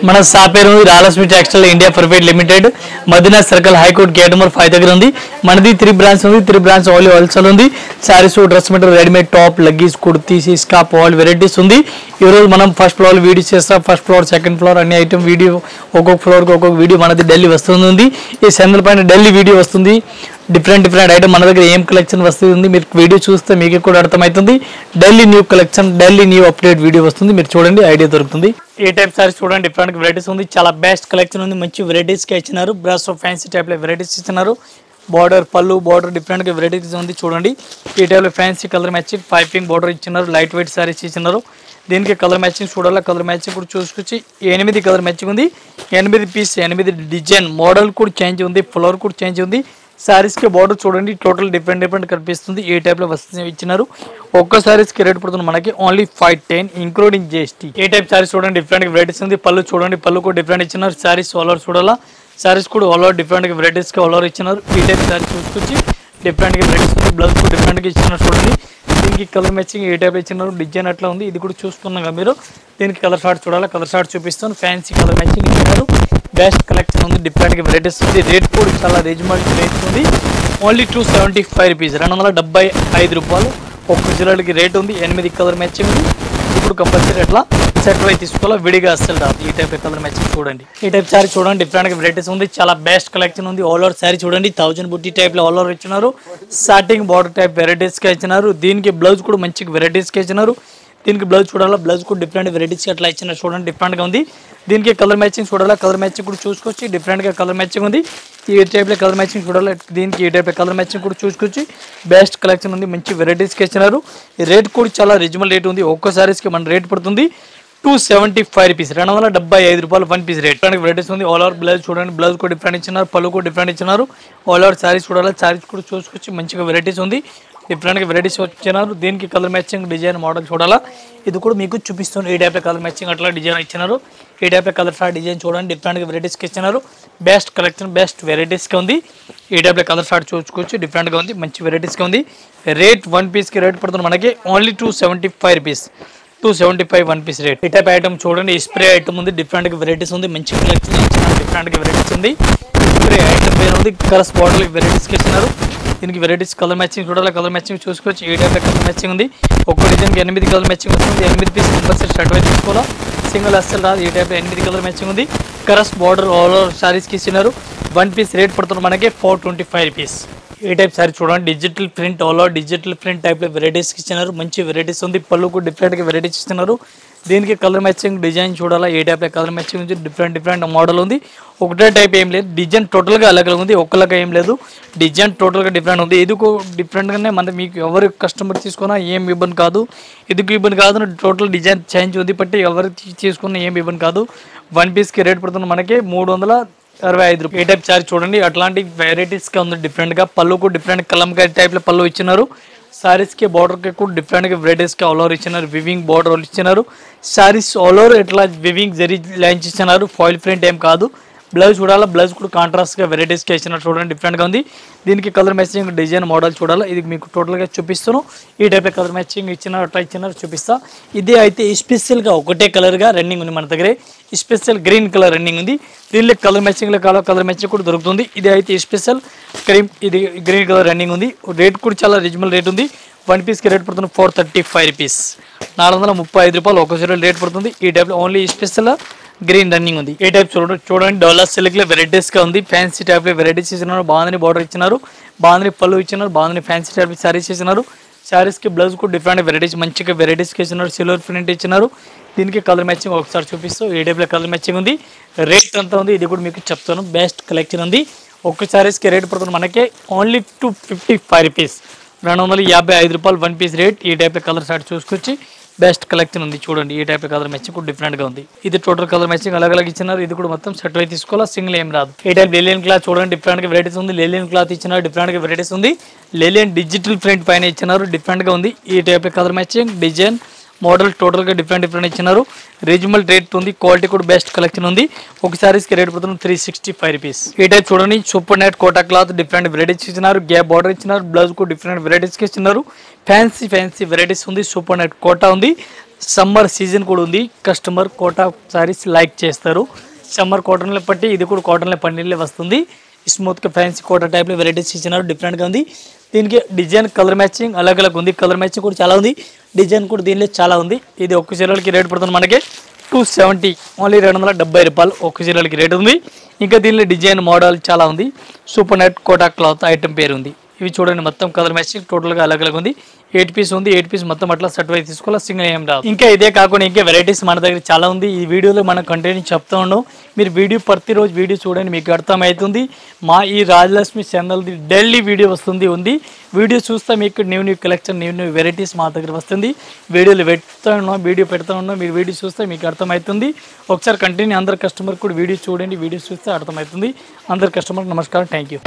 మన షాప్ పేరు Ralakshmi textile India private limited Madina circle high court gate number 5 దగ్గర ఉంది. మనది 3 బ్రాంచ్ ఉంది. 3 బ్రాంచ్ ఓన్లీ హోల్సేల్ ఉంది. Saris, dress material, readymade top, leggies, kurtis, scarf all varieties ఉంది. ఈ రోజు మనం ఫస్ట్ ఫ్లోర్ వీడియో చేస్తాం. ఫస్ట్ ఫ్లోర్, సెకండ్ ఫ్లోర్ అన్ని ఐటమ్ వీడియో ఒక్కొక్క ఫ్లోర్ కి ఒక్కొక్క వీడియో మనది ఢిల్లీ వస్తుంది. ఈ సందర్భ పైన ఢిల్లీ వీడియో వస్తుంది. డిఫరెంట్ ఐటమ్ మన దగ్గర ఏం కలెక్షన్ వస్తుంది మీరు వీడియో చూస్తే మీకు కూడా అర్థమవుతుంది. Delhi new collection, Delhi new update video వస్తుంది. మీరు చూడండి, ఐడియా దొరుకుతుంది. ఏ టైప్ సారీస్ చూడండి, డిఫరెంట్ వెరైటీస్ ఉంది. చాలా బెస్ట్ కలెక్షన్ ఉంది. మంచి వెరైటీస్ గా ఇచ్చినారు. బ్రాస్ ఆఫ్ ఫ్యాన్సీ టైప్ లో వెరైటీస్ ఇచ్చినారు. బార్డర్, పళ్ళు, బార్డర్ డిఫరెంట్ గా వెరైటీస్ ఉంది. చూడండి, ఈ టైప్ లో fancy colour matching piping border ఇచ్చినారు. లైట్ వెయిట్ సారీస్ ఇచ్చినారు. దీనికి కలర్ మ్యాచింగ్ చూడాలి. కలర్ మ్యాచింగ్ కూడా చూసుకొచ్చి 8 కలర్ మ్యాచింగ్ ఉంది. 8 పీస్, 8 డిజైన్ మోడల్ కూడా చేంజ్ ఉంది. ఫ్లోర్ కూడా చేంజ్ ఉంది. సారీస్ కి బార్డర్ చూడండి, టోటల్ డిఫరెంట్ కనిపిస్తుంది. ఏ టైప్ లో వస్తుంది ఇచ్చినారు. ఒక్క సారీస్ కి రేట్ పడుతుంది మనకి ఓన్లీ 510 ఇంక్లూడింగ్ GST. ఏ టైప్ సారీస్ చూడండి, డిఫరెంట్ వెరైటీస్ ఉంది. పళ్ళు చూడండి, పళ్ళు కూడా డిఫరెంట్ ఇచ్చినారు. సారీస్ ఆల్ ఓవర్ చూడాలా. సారీస్ కూడా ఆల్ ఓవర్ డిఫరెంట్ వెరైటీస్ కి ఆల్ ఓవర్ ఇచ్చినారు. ఈ టైప్ సారీస్ చూసుకొచ్చి డిఫరెంట్ వెరైటీస్ ఉంది. బ్లౌజ్ కూడా డిఫరెంట్ గా ఇచ్చినారు. చూడండి, దీనికి కలర్ మ్యాచింగ్ ఏ టైప్ ఇచ్చినారు. డిజైన్ అట్లా ఉంది. ఇది కూడా చూస్తున్నాగా మీరు. దీనికి కలర్ షార్ట్ చూడాలా. కలర్ షార్ట్ చూపిస్తాను. ఫ్యాన్సీ కలర్ మ్యాచింగ్ ఇచ్చినారు. బెస్ట్ కలెక్షన్ ఉంది. డిఫరెంట్ వెరైటీస్ ఉంది. రేట్ కూడా చాలా రీజనబుల్ రేట్ ఉంది. ఓన్లీ 275 రూపీస్, 275 రూపాయలు. ఒక్క జిల్లాకి రేట్ ఉంది. 8 కలర్ మ్యాచింగ్ ఉంది. ఇప్పుడు కంపల్సరీ అట్లా సెట్ అయి తీసుకోవాలా, విడిగా అస్సలు రాదు. ఈ టైప్ కలర్ మ్యాచింగ్ చూడండి. ఈ టైప్ సారీ చూడండి, డిఫరెంట్ వెరైటీస్ ఉంది. చాలా బెస్ట్ కలెక్షన్ ఉంది. ఆల్ ఓవర్ సారీ చూడండి, 1000 బుట్టి టైప్ లో ఆల్ ఓవర్ ఇచ్చినారు. స్టార్టింగ్ బార్డర్ టైప్ వెరైటీస్ గా ఇచ్చినారు. దీనికి బ్లౌజ్ కూడా మంచి వెరైటీస్ గా ఇచ్చినారు. దీనికి బ్లౌజ్ చూడాలా. బ్లౌజ్ కూడా డిఫరెంట్ వెరైటీస్ అట్లా ఇచ్చినారు. చూడండి, డిఫరెంట్ గా ఉంది. దీనికి కలర్ మ్యాచింగ్ చూడాలా. కలర్ మ్యాచింగ్ కూడా చూసుకొచ్చి డిఫరెంట్ గా కలర్ మ్యాచింగ్ ఉంది. ఈ టైప్ లో కలర్ మ్యాచింగ్ చూడాలి. దీనికి ఈ టైప్ లో కలర్ మ్యాచింగ్ కూడా చూసుకొచ్చి బెస్ట్ కలెక్షన్ ఉంది. మంచి వెరైటీస్ కి ఇచ్చినారు. ఈ రేట్ కూడా చాలా రీజనబుల్ రేట్ ఉంది. ఒక్క సారీస్ కి మన రేట్ పడుతుంది 275 రూపీస్, 275 రూపాయలు 1 పీస్ రేట్. వెరైటీస్ ఉంది. ఆల్ ఓవర్ బ్లౌజ్ చూడండి, బ్లౌజ్ కూడా డిఫరెంట్ ఇచ్చినారు. పళ్ళు కూడా డిఫరెంట్ ఇచ్చినారు. ఆల్ ఓవర్ సారీస్ చూడాలి. సారీస్ కూడా చూసుకొచ్చి మంచిగా వెరైటీస్ ఉంది. డిఫరెంట్ వెరైటీస్ వచ్చినారు. దీనికి కలర్ మ్యాచింగ్ డిజైన్ మోడల్ చూడాలా. ఇది కూడా మీకు చూపిస్తుంది. ఈ టైప్ కలర్ మ్యాచింగ్ అట్లా డిజైన్ ఇచ్చినారు. ఈ టైప్ కలర్ షార్ట్ డిజైన్ చూడండి, డిఫరెంట్ వెరైటీస్కి ఇచ్చినారు. బెస్ట్ కలెక్షన్, బెస్ట్ వెరైటీస్గా ఉంది. ఈ టైప్ కలర్ షార్ట్ చూసుకోవచ్చు, డిఫరెంట్గా ఉంది. మంచి వెరైటీస్గా ఉంది. రేట్ 1 పీస్కి రేట్ పడుతుంది మనకి ఓన్లీ 275 రూపీస్, 275 1 పీస్ రేట్. ఈ టైప్ ఐటమ్ చూడండి, స్ప్రే ఐటమ్ ఉంది. డిఫరెంట్ వెరైటీస్ ఉంది. మంచి కలెక్షన్ ఇచ్చినారు. డిఫరెంట్ వెరైటీస్ ఉంది. స్ప్రే ఐటమ్ పేరు ఉంది. కలర్స్ బాటిల్ వెరైటీస్కి ఇచ్చినారు. దీనికి వెరైటీస్ కలర్ మ్యాచింగ్ చూడాలి. కలర్ మ్యాచింగ్ చూసుకోవచ్చు. ఏ టైప్ కలర్ మ్యాచింగ్ ఉంది. ఒక్క డిజైన్కి 8 కలర్ మ్యాచింగ్ వస్తుంది. 8 పీస్ కంపల్సరీ షర్ట్ అయితే తీసుకోవాలా. సింగిల్ అస్సలు రాదు. ఈ టైప్ 8 కలర్ మ్యాచింగ్ ఉంది. కలర్స్ బార్డర్ ఆల్ ఓవర్ సారీస్కి ఇచ్చినారు. 1 పీస్ రేట్ పడుతుంది మనకి 425 రూపీస్. ఈ టైప్ సారీ చూడండి, digital print all over digital print type లో వెరైటీస్కి ఇచ్చినారు. మంచి వెరైటీస్ ఉంది. పళ్ళు కూడా డిఫరెంట్గా వెరైటీస్ ఇస్తున్నారు. దీనికి కలర్ మ్యాచింగ్ డిజైన్ చూడాలా. ఏ టైప్ కలర్ మ్యాచింగ్ ఉంది. డిఫరెంట్ మోడల్ ఉంది. ఒకటే టైప్ ఏం లేదు. డిజైన్ టోటల్గా అలాగే ఉంది. ఒక్కలాగా ఏం లేదు. డిజైన్ టోటల్గా డిఫరెంట్ ఉంది. ఇది డిఫరెంట్గానే మన మీకు ఎవరు కస్టమర్ తీసుకున్నా ఏం ఇబ్బంది కాదు. ఇదికు ఇబ్బంది కాదు. టోటల్ డిజైన్ చేంజ్ ఉంది. బట్టి ఎవరు తీసుకున్నా ఏం ఇబ్బంది కాదు. 1 పీస్కి రేట్ పడుతుంది మనకి 365 రూపాయలు. ఏ టైప్ సారీ చూడండి, అట్లాంటి వెరైటీస్గా ఉంది. డిఫరెంట్గా పళ్ళు కూడా డిఫరెంట్ కలంకారీ టైప్లో పళ్ళు ఇచ్చినారు. సారీస్కి బార్డర్కి కూడా డిఫరెంట్గా వెరైటీస్కి ఆల్ ఓవర్ ఇచ్చినారు. వివింగ్ బార్డర్ ఇచ్చినారు. సారీస్ ఆల్ ఓవర్ ఇట్లా వివింగ్ జరీ లైన్స్ ఇచ్చినారు. ఫాయిల్ ప్రింట్ ఏం కాదు. బ్లౌజ్ చూడాలా. బ్లౌజ్ కూడా కాంట్రాస్ట్గా వెరైటీస్కి ఇచ్చినారు. చూడండి, డిఫరెంట్గా ఉంది. దీనికి కలర్ మ్యాచింగ్ డిజైన్ మోడల్ చూడాలా. ఇది మీకు టోటల్గా చూపిస్తాను. ఈ టైప్ కలర్ మ్యాచింగ్ ఇచ్చినారు. అట్లా ఇచ్చినారు చూపిస్తా. ఇదే అయితే స్పెషల్గా ఒకటే కలర్గా రన్నింగ్ ఉంది మన దగ్గరే. స్పెషల్ గ్రీన్ కలర్ రన్నింగ్ ఉంది. దీనిలో కలర్ మ్యాచింగ్లో కలర్ మ్యాచింగ్ కూడా దొరుకుతుంది. ఇది అయితే స్పెషల్ క్రీమ్, ఇది గ్రీన్ కలర్ రన్నింగ్ ఉంది. రేట్ కూడా చాలా రీజనబుల్ రేట్ ఉంది. 1 పీస్కి రేట్ పడుతుంది 435 రూపీస్, 435 రూపాయలు ఒక సీరియల్ రేట్ పడుతుంది. ఈ టైప్లో ఓన్లీ స్పెషల్ గ్రీన్ రన్నింగ్ ఉంది. ఏ టైప్ చూడండి, డోలా సిల్క్లో వెరైటీస్గా ఉంది. ఫ్యాన్సీ టైప్లో వెరైటీస్ ఇచ్చినారు. బాందని బార్డర్ ఇచ్చినారు. బాందని పళ్ళు ఇచ్చినారు. బాందని ఫ్యాన్సీ టైప్ సారీస్ ఇచ్చినారు. సారీస్కి బ్లౌజ్ కూడా డిఫరెంట్ వెరైటీస్ మంచిగా వెరైటీస్కి ఇచ్చినారు. సిల్వర్ ప్రింట్ ఇచ్చినారు. దీనికి కలర్ మ్యాచింగ్ ఒకసారి చూపిస్తూ ఏ టైప్లో కలర్ మ్యాచింగ్ ఉంది. రేట్ ఎంత ఉంది ఇది కూడా మీకు చెప్తాను. బెస్ట్ కలెక్షన్ ఉంది. ఒక్క సారీస్కి రేట్ పడుతుంది మనకి ఓన్లీ 255 రూపీస్, 255 రూపాయలు 1 పీస్ రేట్. ఈ టైప్ కలర్ షార్ట్ చూసుకొచ్చి బెస్ట్ కలెక్షన్ ఉంది. చూడండి, ఈ టైప్ కలర్ మ్యాచింగ్ కూడా డిఫరెంట్గా ఉంది. ఇది టోటల్ కలర్ మ్యాచింగ్ అలాగ ఇచ్చినారు. ఇది కూడా మొత్తం సెట్ అయి తీసుకోవాలా. సింగిల్ ఏం రాదు. ఈ టైప్ లేలియన్ క్లాత్ చూడండి, డిఫరెంట్గా వెరైటీస్ ఉంది. లేలియన్ క్లాత్ ఇచ్చినారు. డిఫరెంట్గా వెరైటీస్ ఉంది. లేలియన్ డిజిటల్ ప్రింట్ పైన ఇచ్చినారు. డిఫరెంట్గా ఉంది. ఈ type colour matching design model టోటల్గా డిఫరెంట్ ఇచ్చినారు. రీజనబుల్ రేట్ ఉంది. క్వాలిటీ కూడా బెస్ట్ కలెక్షన్ ఉంది. ఒక సారీస్కి రేట్ పడుతుంది 365 రూపీస్. ఈ టైప్ చూడండి, super net Kota cloth different varieties ఇచ్చినారు. గ్యాప్ బార్డర్ ఇచ్చినారు. బ్లౌజ్ కూడా డిఫరెంట్ వెరైటీస్కి ఇచ్చినారు. ఫ్యాన్సీ వెరైటీస్ ఉంది. సూపర్ నెట్ కోటా ఉంది. సమ్మర్ సీజన్ కూడా ఉంది. కస్టమర్ కోటా సారీస్ లైక్ చేస్తారు. సమ్మర్ కాటన్లో పట్టి ఇది కూడా కాటన్లో పన్నీర్లే వస్తుంది. స్మూత్గా ఫ్యాన్సీ కోటా టైప్లో వెరైటీస్ ఇచ్చినారు. డిఫరెంట్గా ఉంది. దీనికి డిజైన్ కలర్ మ్యాచింగ్ అలగ్ ఉంది. కలర్ మ్యాచింగ్ కూడా చాలా ఉంది. డిజైన్ కూడా దీనిలో చాలా ఉంది. ఇది ఒక్క చీరలకి రేట్ పడుతుంది మనకి 270, ఓన్లీ 270 రూపాయలు ఒక్క చీరలకి రేట్ ఉంది. ఇంకా దీనిలో డిజైన్ మోడల్ చాలా ఉంది. Super net Kota cloth item పేరు ఉంది. ఇవి చూడండి మొత్తం కలర్ మ్యాచింగ్ టోటల్గా అలగ్ ఉంది. 8 పీస్ ఉంది. 8 పీస్ మొత్తం అట్లా సెట్ వైజ్ తీసుకోవాలి. సింగిల్ ఏం రాదు. ఇంకా ఇదే కాకుండా ఇంకా వెరైటీస్ మన దగ్గర చాలా ఉంది. ఈ వీడియోలో మనం కంటిన్యూ చెప్తా ఉన్నాం. మీరు వీడియో ప్రతిరోజు వీడియో చూడండి, మీకు అర్థమవుతుంది. మా ఈ రాజలక్ష్మి ఛానల్ది డైలీ వీడియో ఉంది. వీడియో చూస్తే మీకు న్యూ కలెక్షన్ న్యూ వెరైటీస్ మా దగ్గర వస్తుంది. వీడియోలు పెడతా ఉన్నాం. మీరు వీడియో చూస్తే మీకు అర్థమవుతుంది. ఒకసారి కంటిన్యూ అందరు కస్టమర్ కూడా వీడియో చూడండి. వీడియో చూస్తే అర్థమవుతుంది. అందరు కస్టమర్కి నమస్కారం. Thank you.